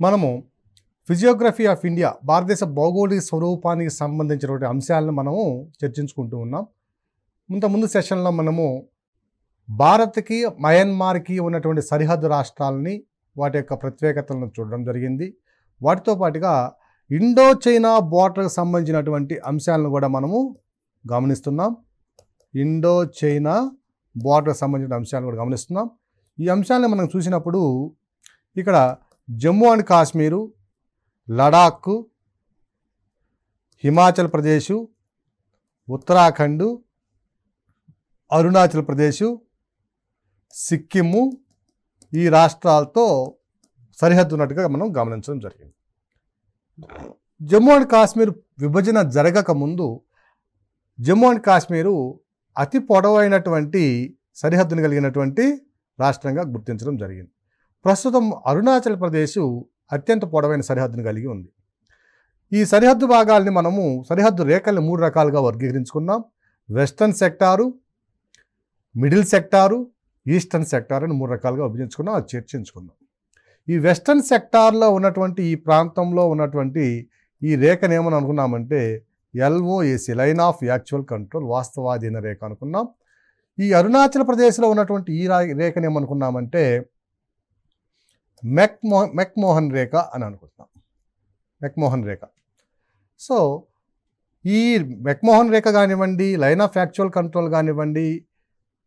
మనము physiography of India భారతదేశ భౌగోళిక స్వరూపానికి సంబంధించినటువంటి అంశాలను మనము చర్చించుకుంటూ ఉన్నాం. ముందు సెషన్లో మనము భారత్కి మయన్మార్కి ఉన్నటువంటి సరిహద్దు రాష్ట్రాలని వాటి యొక్క ప్రత్యేకతలను చూడడం జరిగింది. వాటితో పాటుగా ఇండో చైనా బోర్డర్కి సంబంధించినటువంటి అంశాలను కూడా మనము గమనిస్తున్నాం. ఇండో చైనా బోర్డర్కి సంబంధించిన అంశాలను కూడా గమనిస్తున్నాం. ఈ అంశాలను మనం చూసినప్పుడు ఇక్కడ జమ్మూ అండ్ కాశ్మీరు, లడాక్, హిమాచల్ ప్రదేశ్, ఉత్తరాఖండ్, అరుణాచల్ ప్రదేశ్, సిక్కిము ఈ రాష్ట్రాలతో సరిహద్దు ఉన్నట్టుగా మనం గమనించడం జరిగింది. జమ్మూ అండ్ కాశ్మీర్ విభజన జరగక ముందు జమ్మూ అండ్ కాశ్మీరు అతి పొడవైనటువంటి సరిహద్దును కలిగినటువంటి రాష్ట్రంగా గుర్తించడం జరిగింది. ప్రస్తుతం అరుణాచల్ ప్రదేశ్ అత్యంత పొడవైన సరిహద్దును కలిగి ఉంది. ఈ సరిహద్దు భాగాల్ని మనము సరిహద్దు రేఖల్ని 3 రకాలుగా వర్గీకరించుకున్నాం. Western sector, middle sector, eastern sector అని 3 రకాలుగా విభజించుకున్నాం. అది చర్చించుకున్నాం. ఈ వెస్టర్న్ సెక్టార్లో ఉన్నటువంటి ఈ ప్రాంతంలో ఉన్నటువంటి ఈ రేఖను ఏమని అనుకున్నామంటే LOAC line of actual control, వాస్తవాధీన రేఖ అనుకున్నాం. ఈ అరుణాచల్ ప్రదేశ్లో ఉన్నటువంటి ఈ రేఖను ఏమనుకున్నామంటే మెక్మోహన్ రేఖ అని అనుకుంటున్నాం. మెక్మోహన్ రేఖ. సో ఈ మెక్మోహన్ రేఖ కానివ్వండి, లైన్ ఆఫ్ యాక్చువల్ కంట్రోల్ కానివ్వండి,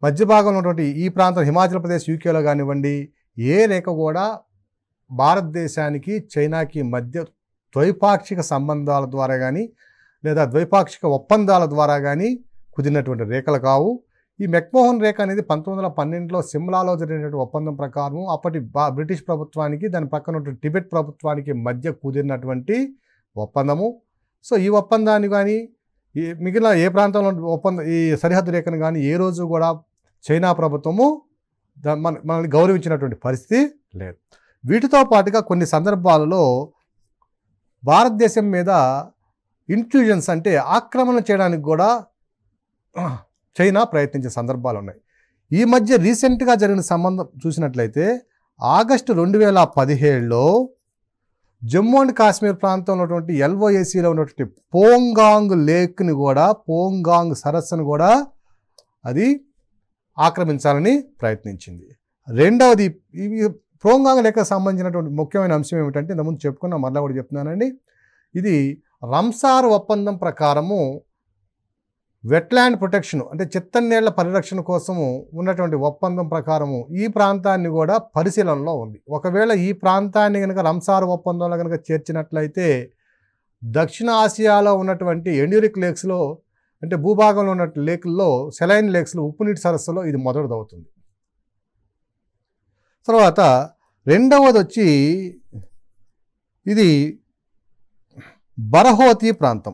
మధ్య భాగంలో ఉన్నటువంటి ఈ ప్రాంతం హిమాచల్ ప్రదేశ్, యూకేలో కానివ్వండి, ఏ రేఖ కూడా భారతదేశానికి చైనాకి మధ్య ద్వైపాక్షిక సంబంధాల ద్వారా కానీ లేదా ద్వైపాక్షిక ఒప్పందాల ద్వారా కానీ కుదిరినటువంటి రేఖలు కావు. ఈ మెక్మోహన్ రేఖ అనేది 1912లో సిమ్లాలో జరిగినటువంటి ఒప్పందం ప్రకారం అప్పటి బ్రిటిష్ ప్రభుత్వానికి దాని పక్కన ఉన్న టిబెట్ ప్రభుత్వానికి మధ్య కుదిరినటువంటి ఒప్పందము. సో ఈ ఒప్పందాన్ని కానీ మిగిలిన ఏ ప్రాంతంలో ఈ సరిహద్దు రేఖను కానీ ఏ రోజు కూడా చైనా ప్రభుత్వము మనల్ని గౌరవించినటువంటి పరిస్థితి లేదు. వీటితో పాటుగా కొన్ని సందర్భాలలో భారతదేశం మీద ఇంట్రూజన్స్ అంటే ఆక్రమణ చేయడానికి కూడా చైనా ప్రయత్నించే సందర్భాలు ఉన్నాయి. ఈ మధ్య రీసెంట్గా జరిగిన సంబంధం చూసినట్లయితే ఆగస్టు 2017లో జమ్మూ అండ్ కాశ్మీర్ ప్రాంతంలో ఉన్నటువంటి LOACలో ఉన్నటువంటి పోంగాంగ్ లేక్ని కూడా, పోంగాంగ్ సరస్సును కూడా అది ఆక్రమించాలని ప్రయత్నించింది. రెండవది ఈ పోంగాంగ్ లేక్కి సంబంధించినటువంటి ముఖ్యమైన అంశం ఏమిటంటే ఇంతకుముందు చెప్పుకున్నా, మళ్ళీ కూడా చెప్తున్నానండి. ఇది రంసార్ ఒప్పందం ప్రకారము వెట్లాండ్ ప్రొటెక్షన్ అంటే చిత్తన్నీళ్ల పరిరక్షణ కోసము ఉన్నటువంటి ఒప్పందం ప్రకారము ఈ ప్రాంతాన్ని కూడా పరిశీలనలో ఉంది. ఒకవేళ ఈ ప్రాంతాన్ని కనుక రంసార్ ఒప్పందంలో కనుక చేర్చినట్లయితే దక్షిణ ఆసియాలో ఉన్నటువంటి ఎండ్యూరిక్ లేక్స్లో అంటే భూభాగంలో ఉన్న లేకుల్లో, సెలైన్ లేక్స్లో, ఉప్పునీటి సరస్సులో ఇది మొదటిదవుతుంది. తర్వాత రెండవది వచ్చి ఇది బరహోతీ ప్రాంతం.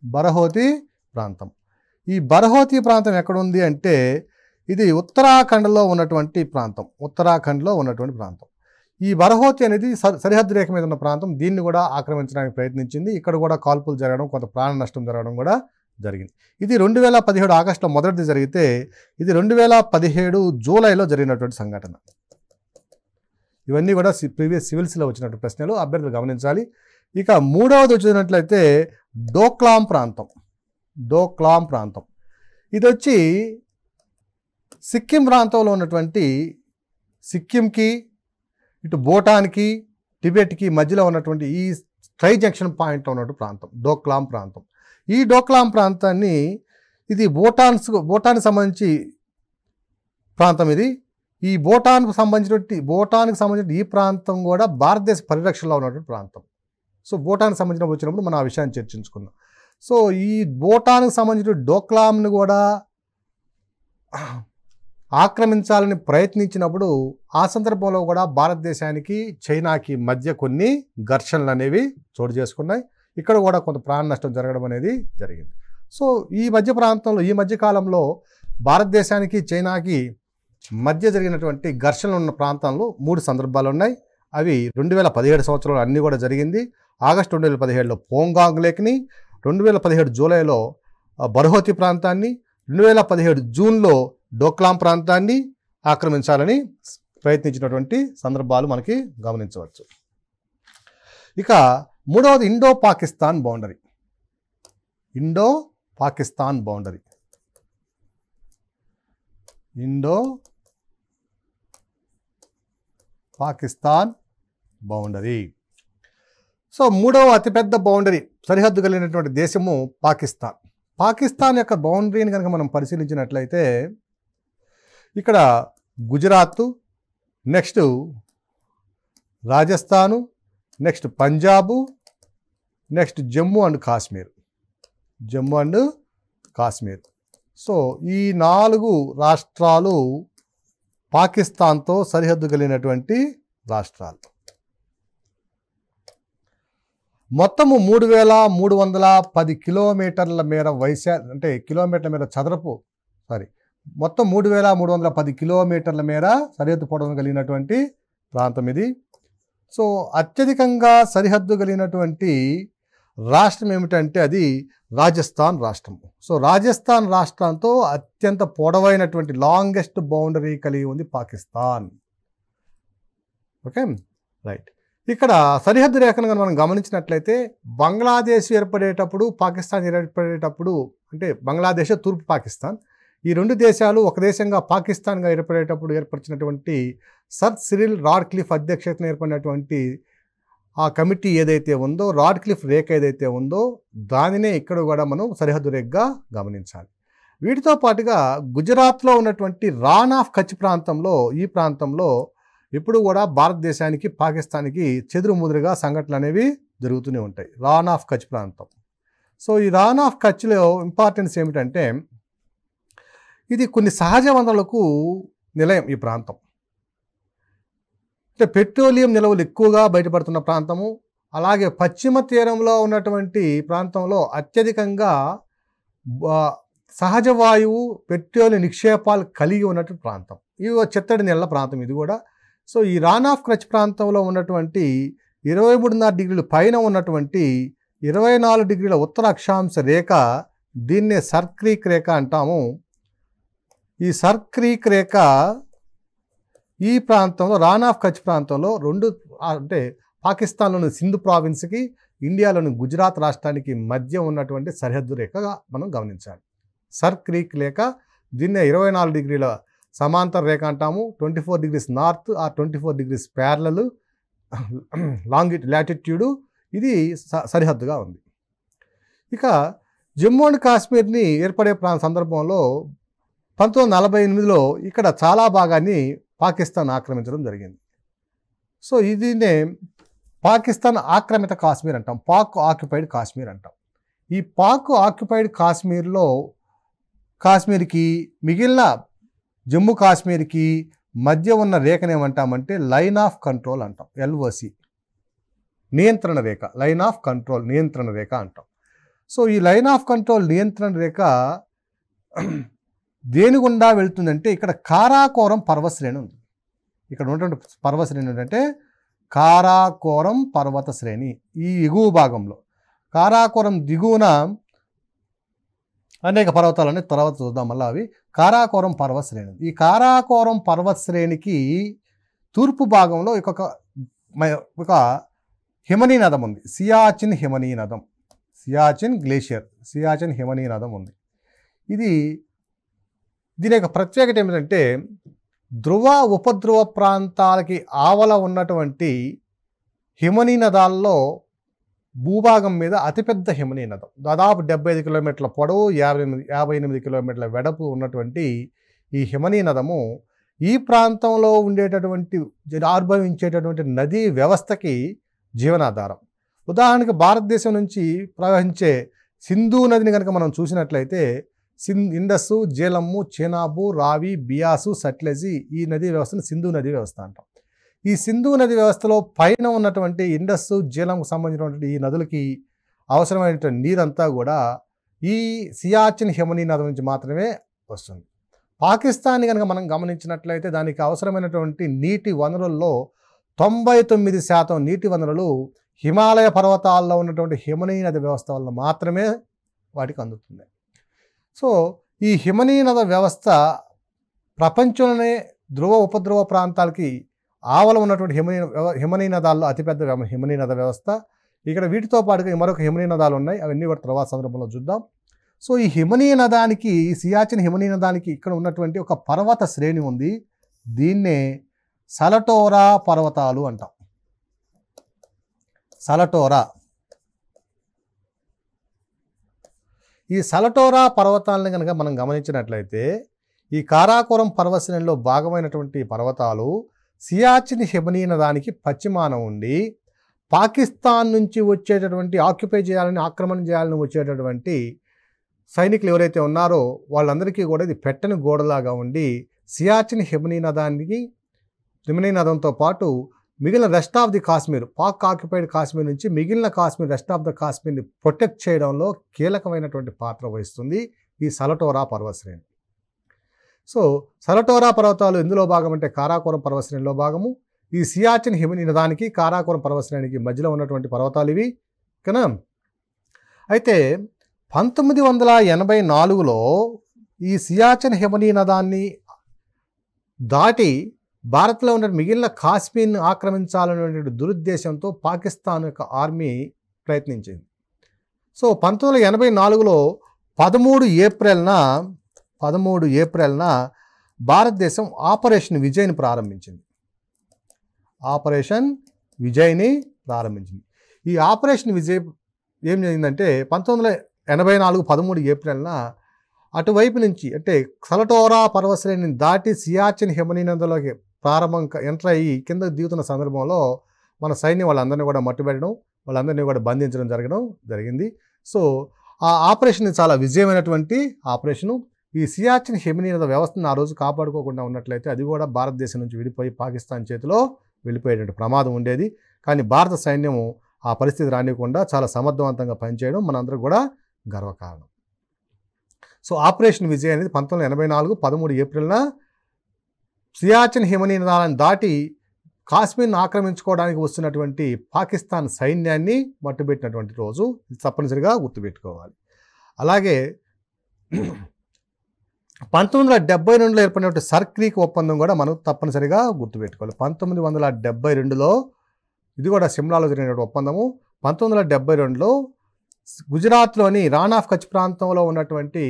బరహోతీ ప్రాంతం. ఈ బరహోతీ ప్రాంతం ఎక్కడుంది అంటే ఇది ఉత్తరాఖండ్లో ఉన్నటువంటి ప్రాంతం. ఉత్తరాఖండ్లో ఉన్నటువంటి ప్రాంతం. ఈ బరహోతీ అనేది సరిహద్దు రేఖ మీద ఉన్న ప్రాంతం. దీన్ని కూడా ఆక్రమించడానికి ప్రయత్నించింది. ఇక్కడ కూడా కాల్పులు జరగడం, కొంత ప్రాణ నష్టం జరగడం కూడా జరిగింది. ఇది 2017 ఆగస్టులో మొదటిది జరిగితే ఇది 2017 జూలైలో జరిగినటువంటి సంఘటన. ఇవన్నీ కూడా ప్రీవియస్ సివిల్స్లో వచ్చినటువంటి ప్రశ్నలు, అభ్యర్థులు గమనించాలి. ఇక మూడవది వచ్చినట్లయితే డోక్లాం ప్రాంతం. డోక్లాం ప్రాంతం ఇది వచ్చి సిక్కిం ప్రాంతంలో ఉన్నటువంటి, సిక్కింకి ఇటు భూటాన్కి టిబెట్కి మధ్యలో ఉన్నటువంటి ఈ ట్రై జంక్షన్ పాయింట్లో ఉన్నటువంటి ప్రాంతం డోక్లాం ప్రాంతం. ఈ డోక్లాం ప్రాంతాన్ని ఇది భూటాన్కి సంబంధించి ప్రాంతం. ఇది ఈ భూటాన్కి సంబంధించిన ఈ ప్రాంతం కూడా భారతదేశ పరిరక్షణలో ఉన్నటువంటి ప్రాంతం. సో భూటాన్కి సంబంధించిన వచ్చినప్పుడు మనం ఆ విషయాన్ని చర్చించుకుందాం. సో ఈ భూటాన్కి సంబంధించిన డోక్లాంను కూడా ఆక్రమించాలని ప్రయత్నించినప్పుడు ఆ సందర్భంలో కూడా భారతదేశానికి చైనాకి మధ్య కొన్ని ఘర్షణలు అనేవి చోటు చేసుకున్నాయి. ఇక్కడ కూడా కొంత ప్రాణ నష్టం జరగడం అనేది జరిగింది. సో ఈ మధ్య కాలంలో భారతదేశానికి చైనాకి మధ్య జరిగినటువంటి ఘర్షణలు ఉన్న ప్రాంతాల్లో 3 సందర్భాలు ఉన్నాయి. అవి 2017 సంవత్సరంలో అన్నీ కూడా జరిగింది. ఆగస్టు 2017లో పోంగాంగ్ లేక్ని, 2017 జూలైలో బరహోతీ ప్రాంతాన్ని, 2017 జూన్లో డోక్లాం ప్రాంతాన్ని ఆక్రమించాలని ప్రయత్నించినటువంటి సందర్భాలు మనకి గమనించవచ్చు. ఇక మూడవది Indo Pakistan boundary. Indo Pakistan boundary. Indo Pakistan boundary. So మూడవ అతిపెద్ద బౌండరీ సరిహద్దు కలిగినటువంటి దేశము పాకిస్తాన్. పాకిస్తాన్ యొక్క బౌండరీని కనుక మనం పరిశీలించినట్లయితే ఇక్కడ Gujarat, next Rajasthan, next Punjab, next Jammu and Kashmir. Jammu and Kashmir. So ఈ 4 రాష్ట్రాలు పాకిస్తాన్తో సరిహద్దు కలిగినటువంటి రాష్ట్రాలు. మొత్తము 3310 కిలోమీటర్ల మేర కిలోమీటర్ల మేర మొత్తం 3310 కిలోమీటర్ల మేర సరిహద్దు పొడవు కలిగినటువంటి ప్రాంతం ఇది. సో అత్యధికంగా సరిహద్దు కలిగినటువంటి రాష్ట్రం ఏమిటంటే అది రాజస్థాన్ రాష్ట్రం. సో రాజస్థాన్ రాష్ట్రంతో అత్యంత పొడవైనటువంటి లాంగెస్ట్ బౌండరీ కలిగి ఉంది పాకిస్తాన్. Okay, right. ఇక్కడ సరిహద్దు రేఖను మనం గమనించినట్లయితే బంగ్లాదేశ్ ఏర్పడేటప్పుడు, పాకిస్తాన్ ఏర్పడేటప్పుడు, అంటే బంగ్లాదేశ్ తూర్పు పాకిస్తాన్, ఈ 2 దేశాలు ఒక దేశంగా పాకిస్తాన్గా ఏర్పడేటప్పుడు ఏర్పరిచినటువంటి సర్ సిరిల్ రాడ్క్లిఫ్ అధ్యక్షతన ఏర్పడినటువంటి ఆ కమిటీ ఏదైతే ఉందో, రాడ్క్లిఫ్ రేఖ ఏదైతే ఉందో దానినే ఇక్కడ కూడా మనం సరిహద్దు రేఖగా గమనించాలి. వీటితో పాటుగా గుజరాత్లో ఉన్నటువంటి రాన్ ఆఫ్ కచ్ ప్రాంతంలో, ఈ ప్రాంతంలో ఇప్పుడు కూడా భారతదేశానికి పాకిస్తాన్కి చెదురుముదురుగా సంఘటనలు అనేవి జరుగుతూనే ఉంటాయి. రాన్ ఆఫ్ కచ్ ప్రాంతం. సో ఈ రాన్ ఆఫ్ కచ్లో ఇంపార్టెన్స్ ఏమిటంటే ఇది కొన్ని సహజ వనరులకు నిలయం. ఈ ప్రాంతం అంటే పెట్రోలియం నిల్వలు ఎక్కువగా బయటపడుతున్న ప్రాంతము. అలాగే పశ్చిమ తీరంలో ఉన్నటువంటి ప్రాంతంలో అత్యధికంగా సహజ వాయువు, పెట్రోలియం నిక్షేపాలు కలిగి ఉన్నటువంటి ప్రాంతం. ఇవి చిత్తడి నెలల ప్రాంతం ఇది కూడా. సో ఈ రాన్ ఆఫ్ కచ్ ప్రాంతంలో ఉన్నటువంటి 23.5 డిగ్రీలు పైన ఉన్నటువంటి 24 డిగ్రీల ఉత్తర అక్షాంశ రేఖ, దీన్నే సర్ క్రీక్ రేఖ అంటాము. ఈ సర్ క్రీక్ రేఖ ఈ ప్రాంతంలో, రాన్ ఆఫ్ కచ్ ప్రాంతంలో అంటే పాకిస్తాన్లోని సింధు ప్రావిన్స్కి, ఇండియాలోని గుజరాత్ రాష్ట్రానికి మధ్య ఉన్నటువంటి సరిహద్దు రేఖగా మనం గమనించాలి. సర్ క్రీక్ రేఖ, దీన్నే 24 డిగ్రీల సమాంతర రేఖ అంటాము. 24 degrees north are 24 degrees parallel latitude, ఇది సరిహద్దుగా ఉంది. ఇక జమ్మూ అండ్ కాశ్మీర్ని ఏర్పడే సందర్భంలో 1948లో ఇక్కడ చాలా భాగాన్ని పాకిస్తాన్ ఆక్రమించడం జరిగింది. సో దీన్నే పాకిస్తాన్ ఆక్రమిత కాశ్మీర్ అంటాం, పాక్ ఆక్యుపైడ్ కాశ్మీర్ అంటాం. ఈ పాక్ ఆక్యుపైడ్ కాశ్మీర్కి మిగిలిన జమ్మూ కాశ్మీర్కి మధ్య ఉన్న రేఖను ఏమంటామంటే లైన్ ఆఫ్ కంట్రోల్ అంటాం, LOC, నియంత్రణ రేఖ. లైన్ ఆఫ్ కంట్రోల్, నియంత్రణ రేఖ అంటాం. సో ఈ లైన్ ఆఫ్ కంట్రోల్, నియంత్రణ రేఖ దేని గుండా వెళ్తుందంటే ఇక్కడ కారాకోరం పర్వతశ్రేణి ఉంది. ఇక్కడ ఉన్నటువంటి పర్వతశ్రేణి ఏంటంటే కారాకోరం పర్వత శ్రేణి. ఈ ఎగువ భాగంలో, కారాకోరం దిగువన అనేక పర్వతాలని తర్వాత చూద్దాం మళ్ళీ. అవి కారాకోరం పర్వత శ్రేణి. ఈ కారాకోరం పర్వత శ్రేణికి తూర్పు భాగంలో ఒక హిమనీ నదం ఉంది, సియాచిన్ హిమనీ నదం, సియాచిన్ గ్లేషియర్, సియాచిన్ హిమనీ నదం ఉంది. దీని యొక్క ప్రత్యేకత ఏమిటంటే ధ్రువ ఉపధ్రువ ప్రాంతాలకి ఆవల ఉన్నటువంటి హిమనీ నదాల్లో భూభాగం మీద అతిపెద్ద హిమనీ నదం. దాదాపు 75 కిలోమీటర్ల పొడవు, 58 కిలోమీటర్ల వెడపు ఉన్నటువంటి ఈ హిమనీ నదము ఈ ప్రాంతంలో ఉండేటటువంటి ఆవిర్భవించేటటువంటి నదీ వ్యవస్థకి జీవనాధారం. ఉదాహరణకు భారతదేశం నుంచి ప్రవహించే సింధు నదిని కనుక మనం చూసినట్లయితే ఇండస్, జేలమ్ము, చెనాబు, రావి, బియాసు, సట్లెజి, ఈ నదీ వ్యవస్థను సింధు నదీ వ్యవస్థ అంటాం. ఈ సింధు నది వ్యవస్థలో పైన ఉన్నటువంటి ఇండస్, జేలంకు సంబంధించినటువంటి ఈ నదులకి అవసరమైనటువంటి నీరంతా కూడా ఈ సియాచిన్ హిమనీ నది నుంచి మాత్రమే వస్తుంది. పాకిస్తాన్ కనుక మనం గమనించినట్లయితే దానికి అవసరమైనటువంటి నీటి వనరుల్లో 99% నీటి వనరులు హిమాలయ పర్వతాల్లో ఉన్నటువంటి హిమనీ నది వ్యవస్థ వల్ల మాత్రమే వాటికి అందుతుంది. సో ఈ హిమనీ నది వ్యవస్థ ప్రపంచంలోనే ధ్రువ ఉపధ్రువ ప్రాంతాలకి ఆవల ఉన్నటువంటి హిమనీ నదాల్లో అతిపెద్ద హిమనీ నద వ్యవస్థ. ఇక్కడ వీటితో పాటుగా మరొక హిమనీ నదాలు ఉన్నాయి, అవన్నీ కూడా తర్వాత సందర్భంలో చూద్దాం. సో ఈ హిమనీ నదానికి, సియాచిన్ హిమనీ నదానికి ఇక్కడ ఉన్నటువంటి ఒక పర్వత శ్రేణి ఉంది, దీన్నే సలటోరా పర్వతాలు అంటాం. సలటోరా. ఈ సలటోరా పర్వతాలను కనుక మనం గమనించినట్లయితే ఈ కారాకోరం పర్వతశ్రేణిలో భాగమైనటువంటి పర్వతాలు సియాచిన్ హిమనీ నదానికి పశ్చిమాన ఉండి పాకిస్తాన్ నుంచి వచ్చేటటువంటి ఆక్రమణ చేయాలని వచ్చేటటువంటి సైనికులు ఎవరైతే ఉన్నారో వాళ్ళందరికీ కూడా ఇది పెట్టని గోడలాగా ఉండి సియాచిన్ హిమనీ నదంతో పాటు మిగిలిన rest of the Kashmir, Pak occupied Kashmir నుంచి మిగిలిన కాశ్మీర్, రెస్ట్ ఆఫ్ ద కాశ్మీర్ని ప్రొటెక్ట్ చేయడంలో కీలకమైనటువంటి పాత్ర వహిస్తుంది ఈ సలటోరా పర్వతశ్రేణి. సో సలటోరా పర్వతాలు ఎందులో భాగం అంటే కారాకోరం పర్వతశ్రేణిలో భాగము. ఈ సియాచిన్ హిమనీ నదానికి కారాకోరం పర్వతశ్రేణికి మధ్యలో ఉన్నటువంటి పర్వతాలు ఇవి కదా. అయితే 1984లో ఈ సియాచిన్ హిమనీ నదాన్ని దాటి భారత్లో ఉన్న మిగిలిన కాశ్మీర్ని ఆక్రమించాలనేటువంటి దురుద్దేశంతో పాకిస్తాన్ యొక్క ఆర్మీ ప్రయత్నించింది. సో 1984లో 13 ఏప్రిల్న భారతదేశం ఆపరేషన్ విజయ్ని ప్రారంభించింది. ఈ ఆపరేషన్ విజయ్ ఏం జరిగిందంటే 1984 13 ఏప్రిల్న అటువైపు నుంచి అంటే సలటోరా పర్వతశ్రేణిని దాటి సియాచిన్ హిమనీ నదిలోకి ఎంటర్ అయ్యి కిందకు దిగుతున్న సందర్భంలో మన సైన్యం వాళ్ళందరినీ కూడా మట్టుబెట్టడం, వాళ్ళందరినీ కూడా బంధించడం జరిగింది. సో ఆ ఆపరేషన్ చాలా విజయమైనటువంటి ఆపరేషను. ఈ సియాచిన్ హిమనీ నది వ్యవస్థను ఆ రోజు కాపాడుకోకుండా ఉన్నట్లయితే అది కూడా భారతదేశం నుంచి విడిపోయి పాకిస్తాన్ చేతిలో వెళ్ళిపోయేటువంటి ప్రమాదం ఉండేది. కానీ భారత సైన్యము ఆ పరిస్థితి రానివ్వకుండా చాలా సమర్థవంతంగా పనిచేయడం మనందరూ కూడా గర్వకారణం. సో ఆపరేషన్ విజయ్ అనేది 1984 13 ఏప్రిల్న సియాచిన్ హిమనీ నదాలను దాటి కాశ్మీర్ను ఆక్రమించుకోవడానికి వస్తున్నటువంటి పాకిస్తాన్ సైన్యాన్ని మట్టుబెట్టినటువంటి రోజు. ఇది తప్పనిసరిగా గుర్తుపెట్టుకోవాలి. అలాగే 1972లో ఏర్పడినటువంటి సర్ క్రీక్ ఒప్పందం కూడా మనం తప్పనిసరిగా గుర్తుపెట్టుకోవాలి. 1972లో ఇది కూడా సిమ్లాలో జరిగిన ఒప్పందము. 1972లో గుజరాత్లోని రాన్ ఆఫ్ కచ్ ప్రాంతంలో ఉన్నటువంటి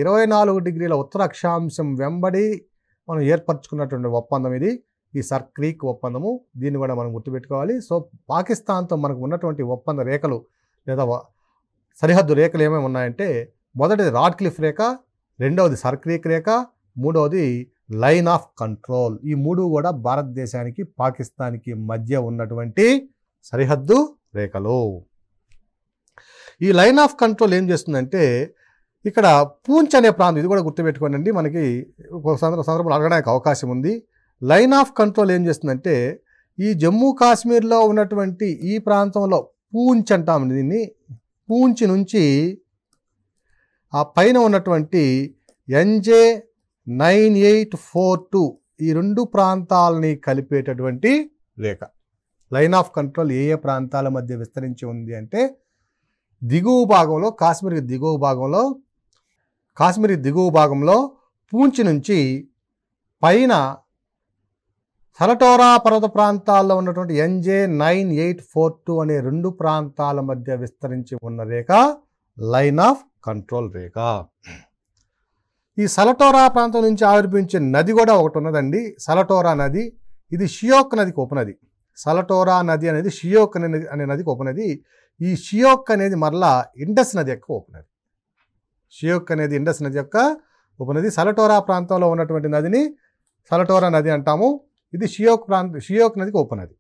24 డిగ్రీల ఉత్తర అక్షాంశం వెంబడి మనం ఏర్పరచుకున్నటువంటి ఒప్పందం ఇది, ఈ సర్ క్రీక్ ఒప్పందము. దీన్ని కూడా మనం గుర్తుపెట్టుకోవాలి. సో పాకిస్తాన్తో మనకు ఉన్నటువంటి ఒప్పంద రేఖలు లేదా సరిహద్దు రేఖలు ఏమేమి ఉన్నాయంటే మొదటిది రాడ్ క్లిఫ్ రేఖ, రెండవది సర్ క్రీక్ రేఖ, మూడవది లైన్ ఆఫ్ కంట్రోల్. ఈ మూడు కూడా భారతదేశానికి పాకిస్తాన్కి మధ్య ఉన్నటువంటి సరిహద్దు రేఖలు. ఈ లైన్ ఆఫ్ కంట్రోల్ ఏం చేస్తుందంటే ఇక్కడ పూంచ్ అనే ప్రాంతం, ఇది కూడా గుర్తుపెట్టుకోండి, మనకి ఒక సందర్భంలో అడగడానికి అవకాశం ఉంది. లైన్ ఆఫ్ కంట్రోల్ ఏం చేస్తుందంటే ఈ జమ్మూ కాశ్మీర్లో ఉన్నటువంటి ఈ ప్రాంతంలో పూంచ్ అంటాం దీన్ని, పూంచ్ నుంచి ఆ పైన ఉన్నటువంటి NJ9842 ఈ రెండు ప్రాంతాలని కలిపేటటువంటి రేఖ. లైన్ ఆఫ్ కంట్రోల్ ఏ ఏ ప్రాంతాల మధ్య విస్తరించి ఉంది అంటే దిగువ భాగంలో కాశ్మీర్ దిగువ భాగంలో పూంచ్ నుంచి పైన సలటోరా పర్వత ప్రాంతాల్లో ఉన్నటువంటి NJ9842 అనే రెండు ప్రాంతాల మధ్య విస్తరించి ఉన్న రేఖ లైన్ ఆఫ్ కంట్రోల్ రేఖ. ఈ సలటోరా ప్రాంతం నుంచి ఆవిర్భవించే నది కూడా ఒకటి ఉన్నదండి, సలటోరా నది. ఇది షియోక్ నదికి ఉపనది. సలటోరా నది అనేది షియోక్ అనే నదికి ఉపనది. ఈ షియోక్ అనేది మరలా ఇండస్ నది యొక్క ఉపనది. సలటోరా ప్రాంతంలో ఉన్నటువంటి నదిని సలటోరా నది అంటాము. ఇది షియోక్ నదికి ఉపనది.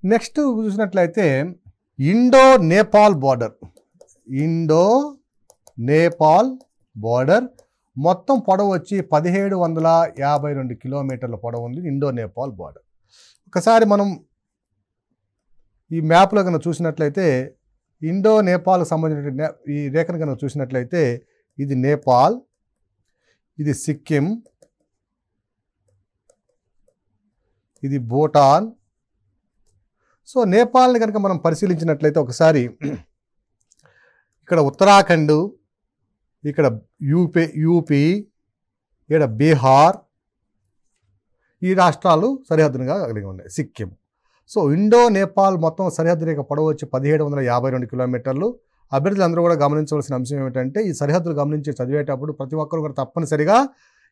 నెక్స్ట్ చూసినట్లయితే ఇండో నేపాల్ బోర్డర్ మొత్తం పొడవు వచ్చి 1752 కిలోమీటర్ల పొడవు ఉంది ఇండో నేపాల్ బోర్డర్. ఒకసారి మనం ఈ మ్యాప్లో కనుక చూసినట్లయితే ఇండో నేపాల్కి సంబంధించిన ఈ రేఖను కనుక చూసినట్లయితే ఇది నేపాల్, ఇది సిక్కిం, ఇది భూటాన్. సో నేపాల్ని కనుక మనం పరిశీలించినట్లయితే ఒకసారి ఇక్కడ ఉత్తరాఖండ్, ఇక్కడ యూపీ, ఇక్కడ బీహార్, ఈ రాష్ట్రాలు సరిహద్దుగా కలిగి ఉన్నాయి. సిక్కిం. సో ఇండో నేపాల్ మొత్తం సరిహద్దు రేఖ పొడవు వచ్చి 1752 కిలోమీటర్లు. అభ్యర్థులు అందరూ కూడా గమనించవలసిన అంశం ఏమిటంటే ఈ సరిహద్దులు గమనించి చదివేటప్పుడు ప్రతి ఒక్కరు కూడా తప్పనిసరిగా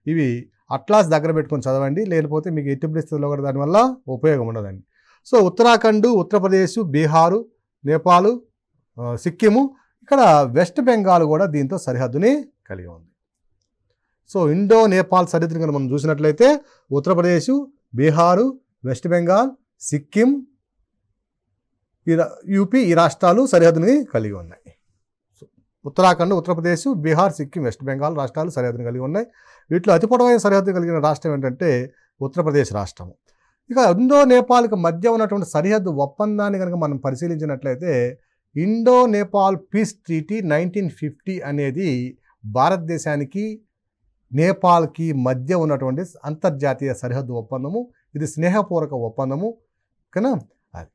ఇవి అట్లాస్ దగ్గర పెట్టుకొని చదవండి, లేకపోతే మీకు ఎట్టి పరిస్థితుల్లో కూడా దానివల్ల ఉపయోగం ఉండదండి. సో ఉత్తరాఖండ్, ఉత్తరప్రదేశ్, బీహారు, నేపాల్, సిక్కిము, ఇక్కడ వెస్ట్ బెంగాల్ కూడా దీంతో సరిహద్దుని కలిగి ఉంది. సో ఇండో నేపాల్ సరిహద్దుని కనుక మనం చూసినట్లయితే ఉత్తరప్రదేశ్, బీహారు, వెస్ట్ బెంగాల్, సిక్కిం, యూపీ ఈ రాష్ట్రాలు సరిహద్దుని కలిగి ఉన్నాయి. ఉత్తరాఖండ్, ఉత్తరప్రదేశ్, బీహార్, సిక్కిం, వెస్ట్ బెంగాల్ రాష్ట్రాలు సరిహద్దుని కలిగి ఉన్నాయి. వీటిలో అతి పొడవైన సరిహద్దు కలిగిన రాష్ట్రం ఏంటంటే ఉత్తరప్రదేశ్ రాష్ట్రం. ఇక ఇండో నేపాల్కి మధ్య ఉన్నటువంటి సరిహద్దు ఒప్పందాన్ని కనుక మనం పరిశీలించినట్లయితే ఇండో నేపాల్ పీస్ ట్రీటీ 1950 అనేది భారతదేశానికి నేపాల్కి మధ్య ఉన్నటువంటి అంతర్జాతీయ సరిహద్దు ఒప్పందము. ఇది స్నేహపూర్వక ఒప్పందము. ఓకేనా? అది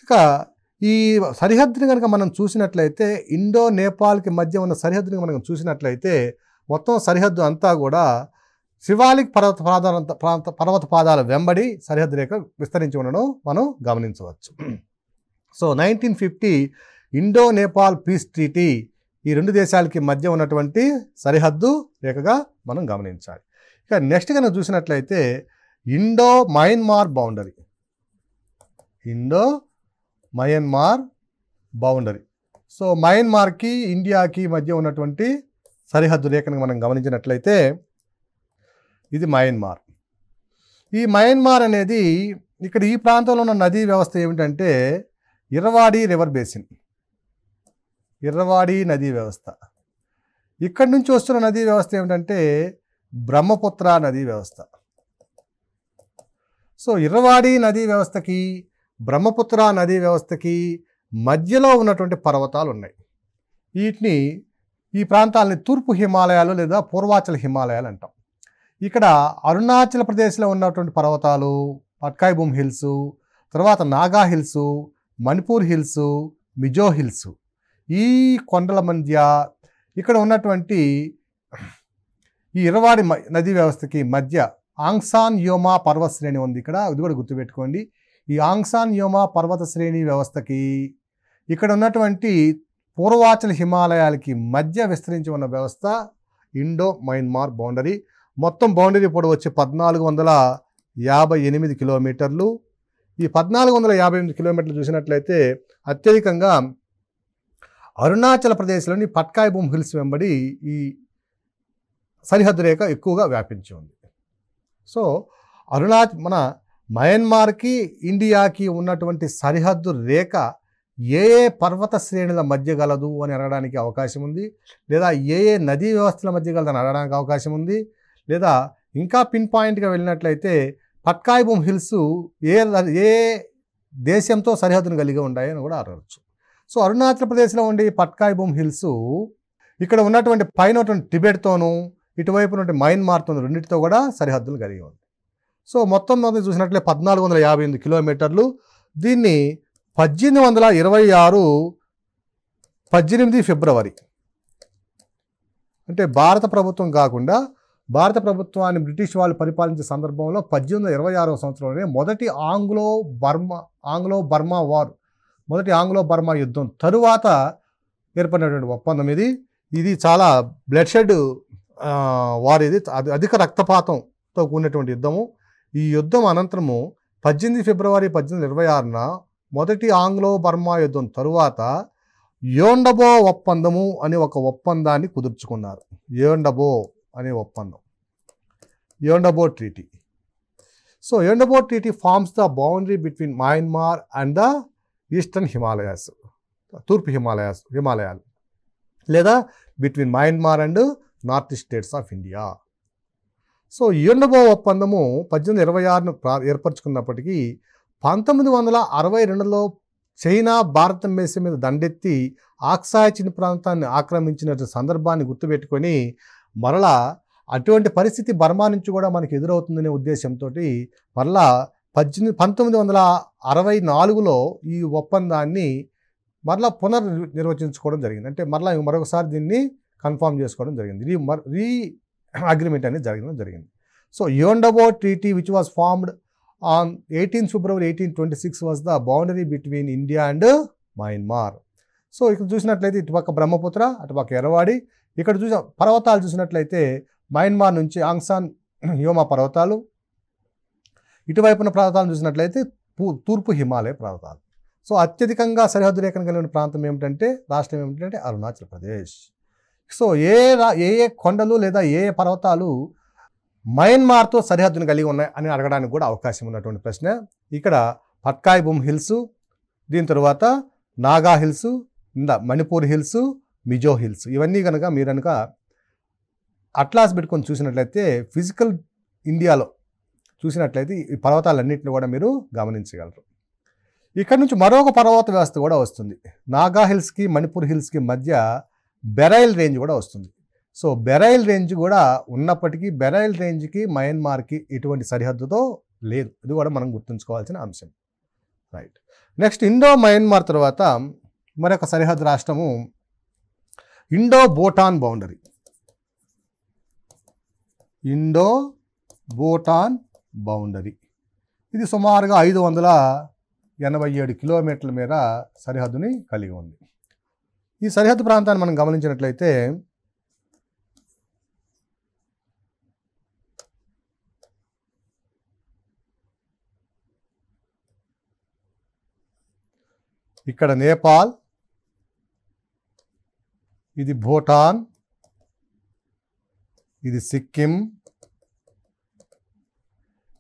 ఇక ఈ సరిహద్దుని కనుక మనం చూసినట్లయితే ఇండో నేపాల్కి మధ్య ఉన్న సరిహద్దుని మనం చూసినట్లయితే మొత్తం సరిహద్దు అంతా కూడా శివాలిక్ పర్వత పాదాల వెంబడి సరిహద్దు రేఖ విస్తరించి ఉండడం మనం గమనించవచ్చు. So 1950 Indo Nepal piece treaty ఈ రెండు దేశాలకి మధ్య ఉన్నటువంటి సరిహద్దు రేఖగా మనం గమనించాలి. ఇక నెక్స్ట్ కనుక చూసినట్లయితే Indo Myanmar boundary. Indo Myanmar boundary. So మయన్మార్కి ఇండియాకి మధ్య ఉన్నటువంటి సరిహద్దు రేఖను మనం గమనించినట్లయితే ఇది మయన్మార్. ఈ మయన్మార్ అనేది ఇక్కడ ఈ ప్రాంతంలో ఉన్న నదీ వ్యవస్థ ఏమిటంటే ఇర్రావడి రివర్ బేసిన్. ఇర్రావడి నదీ వ్యవస్థ. ఇక్కడి నుంచి వస్తున్న నదీ వ్యవస్థ ఏమిటంటే బ్రహ్మపుత్ర నదీ వ్యవస్థ. సో ఇర్రావడి నదీ వ్యవస్థకి బ్రహ్మపుత్ర నదీ వ్యవస్థకి మధ్యలో ఉన్నటువంటి పర్వతాలు ఉన్నాయి. వీటిని ఈ ప్రాంతాలని తూర్పు హిమాలయాలు లేదా పూర్వాచల హిమాలయాలు అంటాం. ఇక్కడ అరుణాచల్ ప్రదేశ్లో ఉన్నటువంటి పర్వతాలు పట్కాయ్-బూమ్ హిల్స్, తర్వాత Naga hills, Manipur hills, Mizo hills, ఈ కొండల మధ్య ఇక్కడ ఉన్నటువంటి ఈ ఇర్రావడి నదీ వ్యవస్థకి మధ్య ఆంగ్సాన్ యోమా పర్వత శ్రేణి ఉంది. ఇక్కడ ఇది కూడా గుర్తుపెట్టుకోండి. ఈ ఆంగ్సాన్ యోమా పర్వత శ్రేణి వ్యవస్థకి ఇక్కడ ఉన్నటువంటి పూర్వాచల్ హిమాలయాలకి మధ్య విస్తరించి ఉన్న వ్యవస్థ ఇండో మయన్మార్ బౌండరీ. మొత్తం బౌండరీ పొడవు వచ్చి 1458 కిలోమీటర్లు. ఈ 1458 కిలోమీటర్లు చూసినట్లయితే అత్యధికంగా అరుణాచల్ ప్రదేశ్లోని పట్కాయ్-బూమ్ హిల్స్ వెంబడి ఈ సరిహద్దు రేఖ ఎక్కువగా వ్యాపించి ఉంది. సో మన మయన్మార్కి ఇండియాకి ఉన్నటువంటి సరిహద్దు రేఖ ఏ ఏ పర్వత శ్రేణుల మధ్య గలదు అని అడగడానికి అవకాశం ఉంది, లేదా ఏ ఏ నదీ వ్యవస్థల మధ్య గలదని అడగడానికి అవకాశం ఉంది, లేదా ఇంకా పిన్ పాయింట్గా వెళ్ళినట్లయితే పట్కాయ్-బూమ్ హిల్స్ ఏ దేశంతో సరిహద్దును కలిగి ఉన్నాయి అని కూడా అడగవచ్చు. సో అరుణాచల్ ప్రదేశ్లో ఉండే పట్కాయ్-బూమ్ హిల్స్ ఇక్కడ ఉన్నటువంటి పైన టిబెట్తోనూ ఇటువైపు నుండి మయన్మార్తో రెండింటితో కూడా సరిహద్దులు కలిగి ఉంది. సో మొత్తం మీద చూసినట్లయితే 1458 కిలోమీటర్లు. దీన్ని 1826 18 ఫిబ్రవరి అంటే భారత ప్రభుత్వం కాకుండా భారత ప్రభుత్వాన్ని బ్రిటిష్ వాళ్ళు పరిపాలించే సందర్భంలో 1826వ సంవత్సరంలోనే మొదటి ఆంగ్లో బర్మా వార్, మొదటి ఆంగ్లో బర్మా యుద్ధం తరువాత ఏర్పడినటువంటి ఒప్పందం ఇది. ఇది చాలా బ్లడ్ షెడ్ వార్. ఇది అధిక రక్తపాతంతో కూడినటువంటి యుద్ధము. ఈ యుద్ధం అనంతరము 18 ఫిబ్రవరి 1826న మొదటి ఆంగ్లో బర్మా యుద్ధం తరువాత యోండబో ఒప్పందము అనే ఒక ఒప్పందాన్ని కుదుర్చుకున్నారు. యోండబో అనే ఒప్పందం, Yandabo treaty. So Yandabo treaty forms the boundary between Myanmar and the eastern Himalayas, తూర్పు హిమాలయాలు, లేదా between Myanmar and north east states of India. So Yandabo ఒప్పందము 1826ను ఏర్పరచుకున్నప్పటికీ 1962లో చైనా భారతదేశం మీద దండెత్తి ఆక్సాయ్ చిన్ ప్రాంతాన్ని ఆక్రమించిన సందర్భాన్ని గుర్తుపెట్టుకొని మరలా అటువంటి పరిస్థితి బర్మా నుంచి కూడా మనకి ఎదురవుతుందనే ఉద్దేశంతో మరలా 1964లో ఈ ఒప్పందాన్ని మరలా పునర్నిర్వచించుకోవడం జరిగింది. అంటే మరలా మరొకసారి దీన్ని కన్ఫామ్ చేసుకోవడం జరిగింది. రీ అగ్రిమెంట్ అనేది జరిగింది. So Yandabo treaty which was formed on 18 February 1826 was the boundary between India and Myanmar. So ఇక్కడ చూసినట్లయితే ఇటుపక్క బ్రహ్మపుత్ర, అటుపక్క ఎరవాడి. ఇక్కడ పర్వతాలు చూసినట్లయితే మయన్మార్ నుంచి ఆంగ్సాన్ హ్యోమా పర్వతాలు, ఇటువైపున పర్వతాలను చూసినట్లయితే తూర్పు హిమాలయ పర్వతాలు. సో అత్యధికంగా సరిహద్దు రేఖను కలిగిన ప్రాంతం ఏమిటంటే, రాష్ట్రం ఏమిటంటే అరుణాచల్ ప్రదేశ్. సో ఏ ఏ కొండలు లేదా ఏ పర్వతాలు మయన్మార్తో సరిహద్దును కలిగి ఉన్నాయి అని అడగడానికి కూడా అవకాశం ఉన్నటువంటి ప్రశ్న. ఇక్కడ పట్కాయ్ బుమ్ హిల్స్, దీని తర్వాత Naga hills, Manipur hills, Mizo hills, ఇవన్నీ కనుక మీరు కనుక అట్లాస్ పెట్టుకొని చూసినట్లయితే ఫిజికల్ ఇండియాలో చూసినట్లయితే ఈ పర్వతాలన్నింటినీ కూడా మీరు గమనించగలరు. ఇక్కడ నుంచి మరొక పర్వత వ్యవస్థ కూడా వస్తుంది. నాగా హిల్స్కి మణిపూర్ హిల్స్కి మధ్య బెరైల్ రేంజ్ కూడా వస్తుంది. సో బెరైల్ రేంజ్ కూడా ఉన్నప్పటికీ బెరైల్ రేంజ్కి మయన్మార్కి ఎటువంటి సరిహద్దుతో లేదు. ఇది కూడా మనం గుర్తుంచుకోవాల్సిన అంశం. రైట్. నెక్స్ట్ ఇండో మయన్మార్ తర్వాత మరొక సరిహద్దు రాష్ట్రము Indo Bhutan boundary. Indo Bhutan boundary ఇది సుమారుగా 587 కిలోమీటర్ల మేర సరిహద్దుని కలిగి ఉంది. ఈ సరిహద్దు ప్రాంతాన్ని మనం గమనించినట్లయితే ఇక్కడ నేపాల్, ఇది భూటాన్, ఇది సిక్కిం,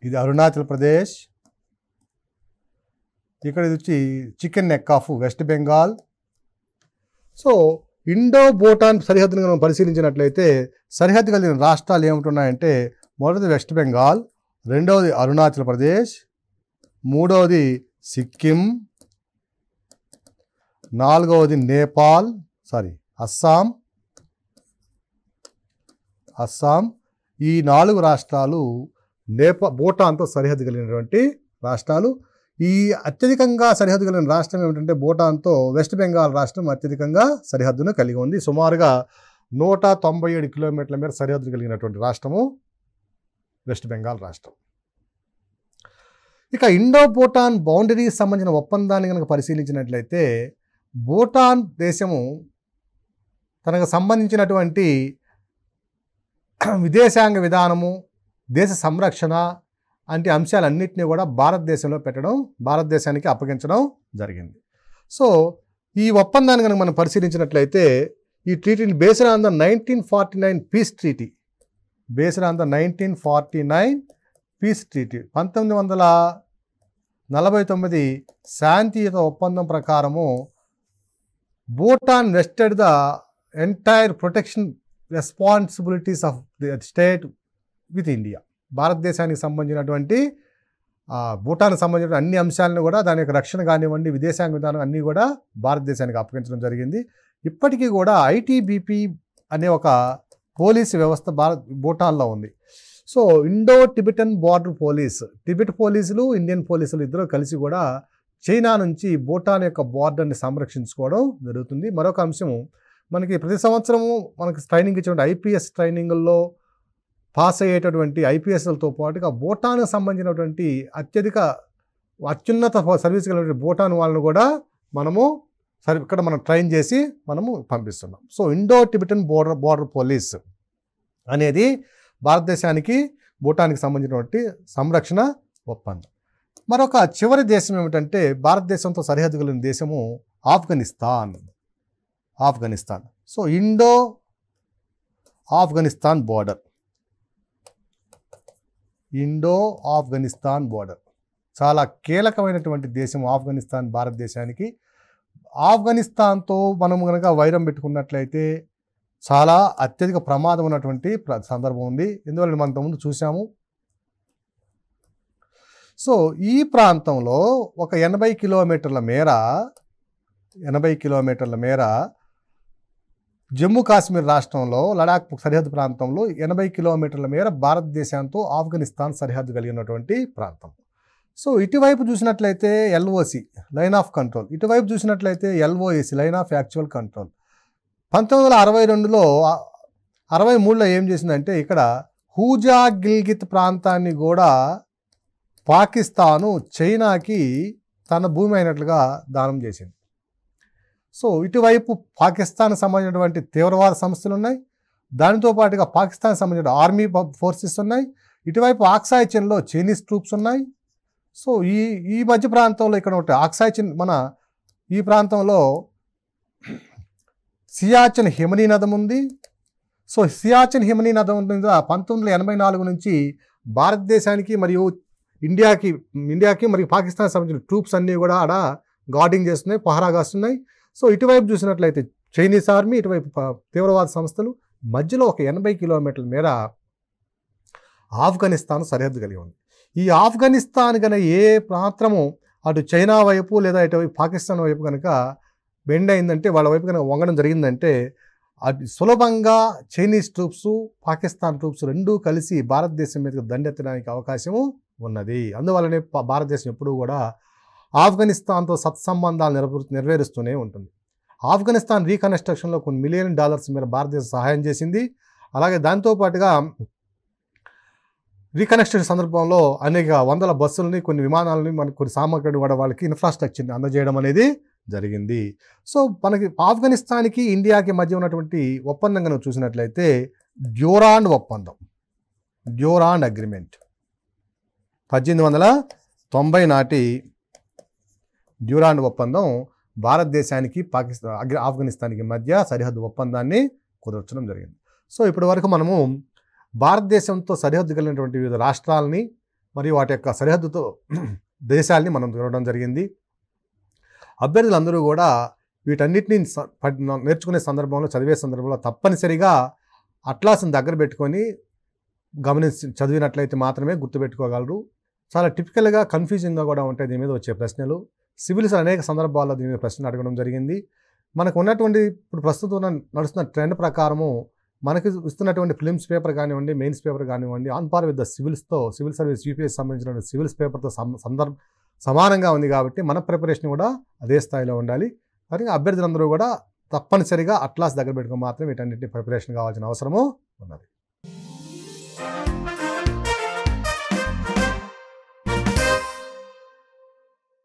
ఇది అరుణాచల్ ప్రదేశ్, ఇక్కడ ఇది వచ్చి chicken neck of west Bengal. So Indo Bhutan సరిహద్దును మనం పరిశీలించినట్లయితే సరిహద్దు కలిగిన రాష్ట్రాలు ఏమిటున్నాయంటే, మొదటిది వెస్ట్ బెంగాల్, రెండవది అరుణాచల్ ప్రదేశ్, మూడవది సిక్కిం, నాలుగవది నేపాల్, అస్సాం. ఈ 4 రాష్ట్రాలు భూటాన్తో సరిహద్దు కలిగినటువంటి రాష్ట్రాలు. ఈ అత్యధికంగా సరిహద్దు కలిగిన రాష్ట్రం ఏమిటంటే భూటాన్తో వెస్ట్ బెంగాల్ రాష్ట్రం అత్యధికంగా సరిహద్దును కలిగి ఉంది. సుమారుగా 197 కిలోమీటర్ల మేర సరిహద్దు కలిగినటువంటి రాష్ట్రము వెస్ట్ బెంగాల్ రాష్ట్రం. ఇక ఇండో భూటాన్ బౌండరీకి సంబంధించిన ఒప్పందాన్ని కనుక పరిశీలించినట్లయితే భూటాన్ దేశము తనకు సంబంధించినటువంటి విదేశాంగ విధానము, దేశ సంరక్షణ వంటి అంశాలన్నింటినీ కూడా భారతదేశంలో పెట్టడం, భారతదేశానికి అప్పగించడం జరిగింది. సో ఈ ఒప్పందాన్ని కనుక మనం పరిశీలించినట్లయితే ఈ ట్రీటీని based on the 1949 peace treaty, 1949 శాంతియుత ఒప్పందం ప్రకారము Bhutan vested the entire protection responsibilities of the state with India. భారతదేశానికి సంబంధించినటువంటి భూటాన్కి సంబంధించిన అన్ని అంశాలను కూడా దాని యొక్క రక్షణ కానివ్వండి, విదేశాంగ విధానం అన్నీ కూడా భారతదేశానికి అప్పగించడం జరిగింది. ఇప్పటికీ కూడా ఐటీబీపీ అనే ఒక పోలీసు వ్యవస్థ భూటాన్లో ఉంది. So Indo Tibetan border police, Tibet పోలీసులు, ఇండియన్ పోలీసులు ఇద్దరు కలిసి కూడా చైనా నుంచి భూటాన్ యొక్క బార్డర్ని సంరక్షించుకోవడం జరుగుతుంది. మరొక అంశము, మనకి ప్రతి సంవత్సరము మనకి ట్రైనింగ్ ఇచ్చేటువంటి ఐపీఎస్ ట్రైనింగ్లో పాస్ అయ్యేటటువంటి ఐపీఎస్లతో పాటుగా భూటాన్కి సంబంధించినటువంటి అత్యున్నత సర్వీస్ కలిగినటువంటి భూటాన్ వాళ్ళను కూడా మనము ఇక్కడ మనం ట్రైన్ చేసి మనము పంపిస్తున్నాం. So Indo Tibetan border police అనేది భారతదేశానికి భూటాన్కి సంబంధించినటువంటి సంరక్షణ ఒప్పందం. మరొక చివరి దేశం ఏమిటంటే భారతదేశంతో సరిహద్దు కలిగిన దేశము Afghanistan. So Indo Afghanistan border చాలా కీలకమైనటువంటి దేశం ఆఫ్ఘనిస్తాన్ భారతదేశానికి. ఆఫ్ఘనిస్తాన్తో మనం కనుక వైరం పెట్టుకున్నట్లయితే చాలా అత్యధిక ప్రమాదం ఉన్నటువంటి సందర్భం ఉంది. ఎందువల్ల మనం ఇంతకుముందు చూసాము. సో ఈ ప్రాంతంలో ఒక 80 కిలోమీటర్ల మేర జమ్మూ కాశ్మీర్ రాష్ట్రంలో లడాక్ సరిహద్దు ప్రాంతంలో 80 కిలోమీటర్ల మేర భారతదేశంతో ఆఫ్ఘనిస్తాన్ సరిహద్దు కలిగినటువంటి ప్రాంతం. సో ఇటువైపు చూసినట్లయితే ఎల్ఓసి లైన్ ఆఫ్ కంట్రోల్, ఇటువైపు చూసినట్లయితే ఎల్ఓఏసి లైన్ ఆఫ్ యాక్చువల్ కంట్రోల్. 1962లో 63లో ఏం చేసిందంటే ఇక్కడ కూజా గిల్గిత్ ప్రాంతాన్ని కూడా పాకిస్తాను చైనాకి తన భూమి అయినట్లుగా దానం చేసింది. సో ఇటువైపు పాకిస్తాన్ సంబంధించినటువంటి తీవ్రవాద సంస్థలు ఉన్నాయి, దానితో పాటుగా పాకిస్తాన్ సంబంధించిన ఆర్మీ ఫోర్సెస్ ఉన్నాయి, ఇటువైపు ఆక్సాయ్ చిన్లో చైనీస్ ట్రూప్స్ ఉన్నాయి. సో ఈ మధ్య ప్రాంతంలో ఇక్కడ ఒకటి ఆక్సాయ్ చిన్ మన ఈ ప్రాంతంలో సియాచిన్ హిమనీ నదం ఉంది. సో సియాచిన్ హిమనీ నదం మీద 1984 నుంచి భారతదేశానికి మరియు ఇండియాకి మరియు పాకిస్తాన్ సంబంధించిన ట్రూప్స్ అన్నీ కూడా ఆడ గార్డింగ్ చేస్తున్నాయి, పహరా కాస్తున్నాయి. సో ఇటువైపు చూసినట్లయితే చైనీస్ ఆర్మీ, ఇటువైపు తీవ్రవాద సంస్థలు, మధ్యలో ఒక 80 కిలోమీటర్ల మేర ఆఫ్ఘనిస్తాన్ సరిహద్దు కలిగి ఉంది. ఈ ఆఫ్ఘనిస్తాన్ కనుక ఏ మాత్రము అటు చైనా వైపు లేదా ఇటువైపు పాకిస్తాన్ వైపు కనుక బెండ్ అయిందంటే, వాళ్ళ వైపు కనుక వంగడం జరిగిందంటే, అది సులభంగా చైనీస్ ట్రూప్స్, పాకిస్తాన్ ట్రూప్స్ రెండూ కలిసి భారతదేశం మీదకి దండెత్తడానికి అవకాశము ఉన్నది. అందువల్లనే భారతదేశం ఎప్పుడూ కూడా ఆఫ్ఘనిస్తాన్తో సత్సంబంధాలు నెరవేరుస్తూనే ఉంటుంది. ఆఫ్ఘనిస్తాన్ రీకన్స్ట్రక్షన్లో కొన్ని $1 మిలియన్ మేర భారతదేశం సహాయం చేసింది. అలాగే దాంతోపాటుగా రీకన్స్ట్రక్షన్ సందర్భంలో అనేక వందల బస్సులని, కొన్ని విమానాలని, మనకి కొన్ని సామగ్రిని కూడా వాళ్ళకి ఇన్ఫ్రాస్ట్రక్చర్ని అందజేయడం అనేది జరిగింది. సో మనకి ఆఫ్ఘనిస్తాన్కి ఇండియాకి మధ్య ఉన్నటువంటి ఒప్పందం కనుక చూసినట్లయితే డ్యూరాండ్ ఒప్పందం, డ్యూరాండ్ అగ్రిమెంట్ 1890 నాటి డ్యూరాండ్ ఒప్పందం భారతదేశానికి ఆఫ్ఘనిస్తాన్కి మధ్య సరిహద్దు ఒప్పందాన్ని కుదర్చడం జరిగింది. సో ఇప్పటి వరకు మనము భారతదేశంతో సరిహద్దు కలిగినటువంటి వివిధ రాష్ట్రాలని మరియు వాటి యొక్క సరిహద్దుతో దేశాలని మనం చూడడం జరిగింది. అభ్యర్థులందరూ కూడా వీటన్నిటిని నేర్చుకునే సందర్భంలో, చదివే సందర్భంలో తప్పనిసరిగా అట్లాస్ని దగ్గర పెట్టుకొని చదివినట్లయితే మాత్రమే గుర్తుపెట్టుకోగలరు. చాలా టిపికల్గా కన్ఫ్యూజింగ్గా కూడా ఉంటాయి దీని మీద వచ్చే ప్రశ్నలు. సివిల్స్ అనేక సందర్భాల్లో దీని మీద ప్రశ్నలు అడగడం జరిగింది. మనకు ఉన్నటువంటి ఇప్పుడు ప్రస్తుతం నడుస్తున్న ట్రెండ్ ప్రకారము మనకి ఇస్తున్నటువంటి ఫిలిమ్స్ పేపర్ కానివ్వండి, మెయిన్స్ పేపర్ కానివ్వండి, ఆన్ పార్ విత్ ద సివిల్స్తో, సివిల్ సర్వీస్ యూపీఎస్ సంబంధించిన సివిల్స్ పేపర్తో సమానంగా ఉంది. కాబట్టి మన ప్రిపరేషన్ కూడా అదే స్థాయిలో ఉండాలి. మరి అభ్యర్థులందరూ కూడా తప్పనిసరిగా అట్లాస్ దగ్గర పెట్టుకుని మాత్రం వీటన్నిటిని ప్రిపరేషన్ కావాల్సిన అవసరము ఉన్నది.